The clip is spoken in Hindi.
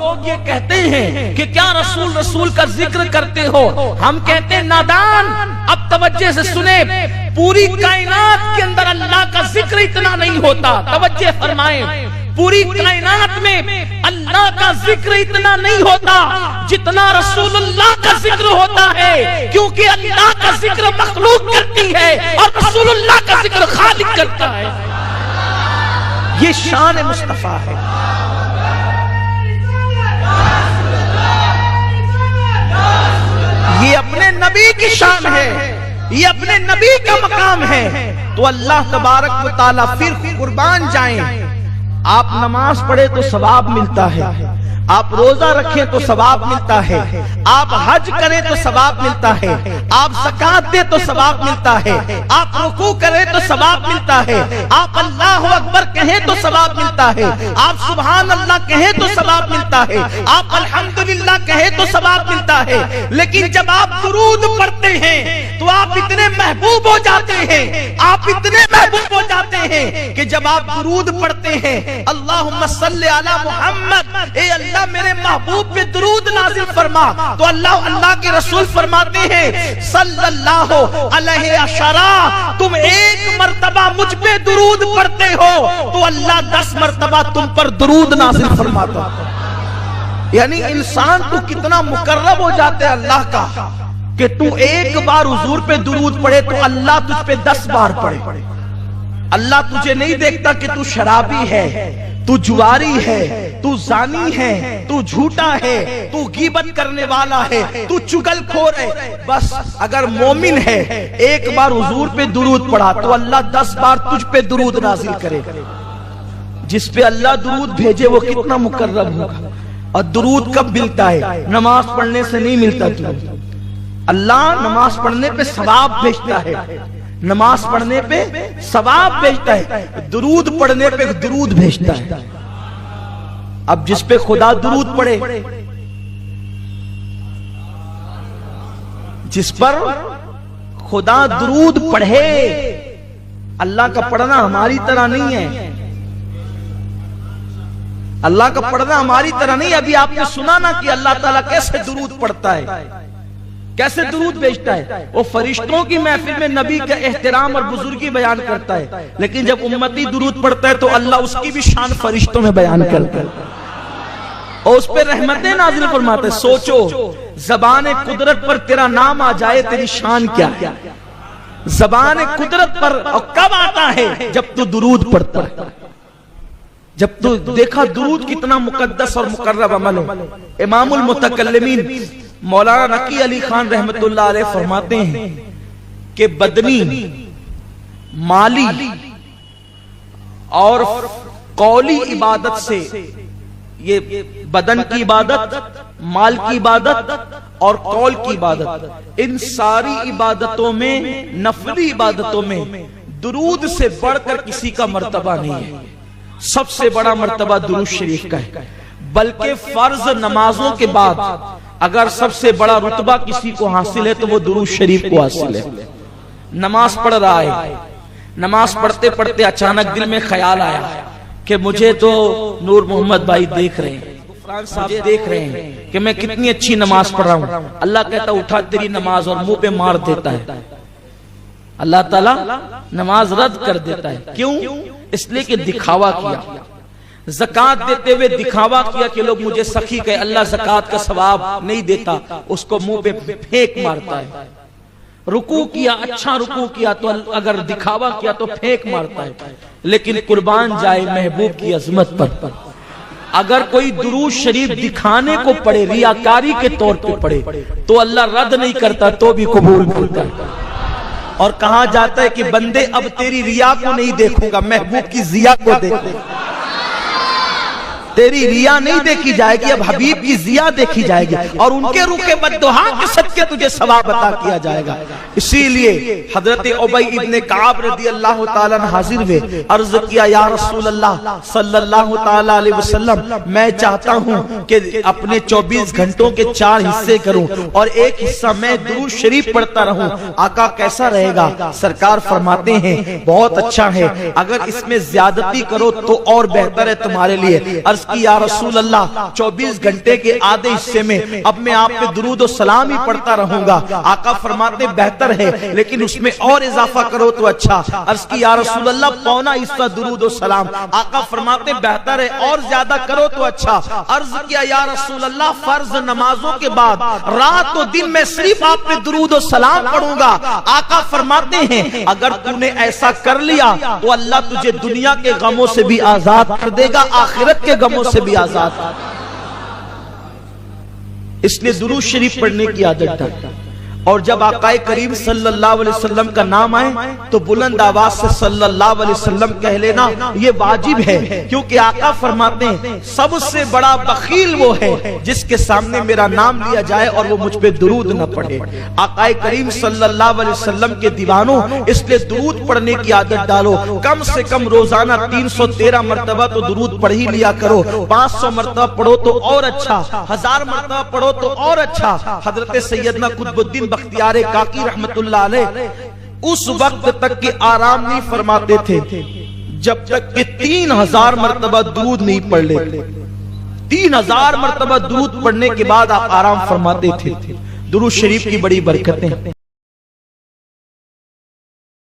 लोग ये कहते हैं कि क्या रसूल रसूल का जिक्र करते हो, हम कहते हैं नादान। अब तवज्जो से सुने, पूरी कायनात के अंदर अल्लाह का जिक्र इतना नहीं होता। तवज्जो फरमाएं, पूरी कायनात में अल्लाह का जिक्र इतना नहीं होता जितना रसूलुल्लाह का जिक्र होता है, क्योंकि अल्लाह का जिक्र मखलूक करती है और रसूलुल्लाह का जिक्र खालिक करता है। ये शान मुस्तफा है। ये अपने नबी की शान है, ये अपने नबी का मकाम है। तो अल्लाह तबारक व तआला फिर कुर्बान जाएं। आप नमाज पढ़े तो सवाब मिलता है, आप रोजा रखें तो सवाब मिलता है, आप हज करें तो सवाब मिलता है, आप ज़कात दे तो सवाब मिलता है, आप रुकू करें तो सवाब मिलता है, आप अल्लाह अकबर कहें तो सवाब मिलता है, आप सुभान अल्लाह कहें तो सवाब मिलता है, आप अल्हम्दुलिल्लाह कहें तो सवाब मिलता है। लेकिन जब आप दुरूद पढ़ते हैं तो आप इतने महबूब हो जाते हैं, आप इतने महबूब हो जाते हैं कि जब आप दुरूद पढ़ते हैं, अल्लाहुम्मा सल्ली अला मुहम्मद, ए अल्लाह मेरे महबूब पे दुरूद नाजिल फरमा, तो अल्लाह के रसूल फरमाते हैं सल्लल्लाहु अलैहि अशरा, तुम एक मर्तबा मुझ पे दुरूद पढ़ते हो तो अल्लाह 10 मर्तबा तुम पर दुरूद नाजिल फरमाता। यानी इंसान तो कितना मुकर्रब हो जाते है अल्लाह का कि तू एक बार हुजूर पे दुरूद पढ़े तो अल्लाह तुझ पे 10 बार पढ़े। अल्लाह तुझे नहीं देखता कि तू शराबी है, तू जुआरी है, तू जानी है, तू झूठा है, तू गीबत करने वाला है, तू चुगलखोर है। बस अगर मोमिन है, एक बार हुजूर पे दुरूद पढ़ा तो अल्लाह 10 बार तुझ पे दुरूद नाजिल करेगा। जिस पे अल्लाह दुरूद भेजे वो कितना मुकर्रब होगा। और दुरूद कब मिलता है? नमाज पढ़ने से नहीं मिलता दुरूद। अल्लाह नमाज पढ़ने पे सवाब भेजता है, नमाज पढ़ने पे सवाब भेजता है, दुरूद पढ़ने पे दुरूद भेजता है। अब जिस पे खुदा दुरूद पढ़े, जिस पर खुदा दुरूद पढ़े, अल्लाह का पढ़ना हमारी तरह नहीं है, अल्लाह का पढ़ना हमारी तरह नहीं। अभी आपने सुना ना कि अल्लाह ताला कैसे दुरूद पढ़ता है, कैसे दुरूद भेजता है। वो फरिश्तों की महफिल में नबी का एहतराम और बुजुर्गी बयान करता है, लेकिन जब उम्मती दुरूद पढ़ता है तो अल्लाह उसकी भी शान फरिश्तों में बयान करता है और उस पर रहमतें नाजिल फरमाते हैं। सोचो, ज़बान कुदरत पर तेरा नाम आ जाए, तेरी शान क्या है। ज़बान कुदरत पर और कब आता है? जब तू दुरूद पढ़ता है, जब तू देखा दुरूद कितना मुकद्दस और मुकर्रब अमल है। इमामुल मुतकल्लिमीन मौलाना नकी अली खान रहमतुल्लाह अलैह फरमाते हैं कि बदनी, माली और कौली इबादत से, ये बदन की इबादत, माल की इबादत और कौल की इबादत, इन सारी इबादतों में, नफली इबादतों में दुरूद से बढ़कर किसी का मर्तबा नहीं है। सबसे बड़ा मर्तबा दुरूद शरीफ का है। बल्कि फर्ज नमाजों के बाद अगर सबसे बड़ा रुतबा किसी को हासिल है तो वो दुरूद शरीफ को हासिल है। नमाज पढ़ रहा है, नमाज पढ़ते पढ़ते अचानक दिल में ख्याल आया कि मुझे तो नूर मोहम्मद भाई देख रहे हैं, साहब देख रहे हैं कि मैं कितनी अच्छी नमाज पढ़ रहा हूँ। अल्लाह कहता उठा तेरी नमाज, और मुंह पे मार देता है। अल्लाह ताला नमाज रद्द कर देता है। क्यों? इसलिए कि दिखावा किया, ज़कात देते हुए दिखावा किया कि लोग मुझे सखी कहे। अल्लाह ज़कात का सवाब नहीं देता, उसको मुंह पे फेंक मारता है। रुकू किया, अच्छा रुकू किया तो अगर दिखावा किया तो फेंक मारता है। लेकिन कुर्बान जाए महबूब की अजमत पर, अगर कोई दुरूद शरीफ दिखाने को पड़े, रियाकारी के तौर पे पड़े, तो अल्लाह रद्द नहीं करता, तो भी कबूल करता है। और कहा जाता है कि बंदे अब तेरी रिया को नहीं देखूंगा, महबूब की जिया को देखूंगा। तेरी रिया नहीं देखी जाएगी, अब हबीब की जिया देखी जाएगी, और उनके रुखे बद्दुआ के सदके तुझे सवाब अता किया जाएगा। इसीलिए हजरत उबई इब्ने काब रदी अल्लाह ताला अन्हु हाजिर हुए, अर्ज किया या रसूल अल्लाह सल्लल्लाहु ताला अलैहि वसल्लम, मैं चाहता हूँ कि अपने 24 घंटों के 4 हिस्से करूँ और एक हिस्सा मैं दुरूद शरीफ पढ़ता रहूं। आका कैसा रहेगा? सरकार फरमाते हैं बहुत अच्छा है, अगर इसमें ज्यादती करो तो और बेहतर है तुम्हारे लिए। अर्ज अर्ज की या रसूल अल्लाह 24 घंटे के आधे हिस्से में अब मैं आप पे दुरूद और सलाम ही पढ़ता रहूंगा। आका फरमाते बेहतर है लेकिन उसमें और इजाफा करो तो अच्छा। अर्ज की या रसूल अल्लाह पौना हिस्सा दुरूद और सलाम। आका फरमाते बेहतर है और ज्यादा करो तो अच्छा। अर्ज किया या रसूल अल्लाह फर्ज नमाजों के बाद रात और दिन में सिर्फ आप पे दुरूद और सलाम पढ़ूंगा। आका फरमाते हैं अगर तूने ऐसा कर लिया तो अल्लाह तुझे दुनिया के गमों से भी आजाद कर देगा, आखिरत के गमों से भी आजाद। इसलिए दुरूद शरीफ पढ़ने की आदत डाल। और जब आकाए करीम सल्लल्लाहु अलैहि वसल्लम का नाम आए तो बुलंद आवाज से सल्लल्लाहु अलैहि वसल्लम कह लेना, ये वाजिब है। क्योंकि आका फरमाते हैं सबसे बड़ा बखील वो है जिसके सामने मेरा नाम लिया जाए और वो मुझ पे दुरूद न पढ़े। आकाए करीम सल्लल्लाहु अलैहि वसल्लम के दीवानों, इसलिए दुरूद पढ़ने की आदत डालो। कम से कम रोजाना 313 मरतबा तो दुरूद पढ़ ही लिया करो। 500 मरतबा पढ़ो तो और अच्छा, 1000 मरतबा पढ़ो तो और अच्छा। हजरत सैयदना कुतुबुद्दीन बख्तियार काकी रहमतुल्लाह अलैह उस वक्त तक के आराम नहीं फरमाते थे जब तक कि 3000 मरतबा दुरूद नहीं पढ़ लेते। 3000 मरतबा दुरूद पढ़ने के बाद आप आराम फरमाते थे। दुरूद शरीफ की बड़ी बरकतें।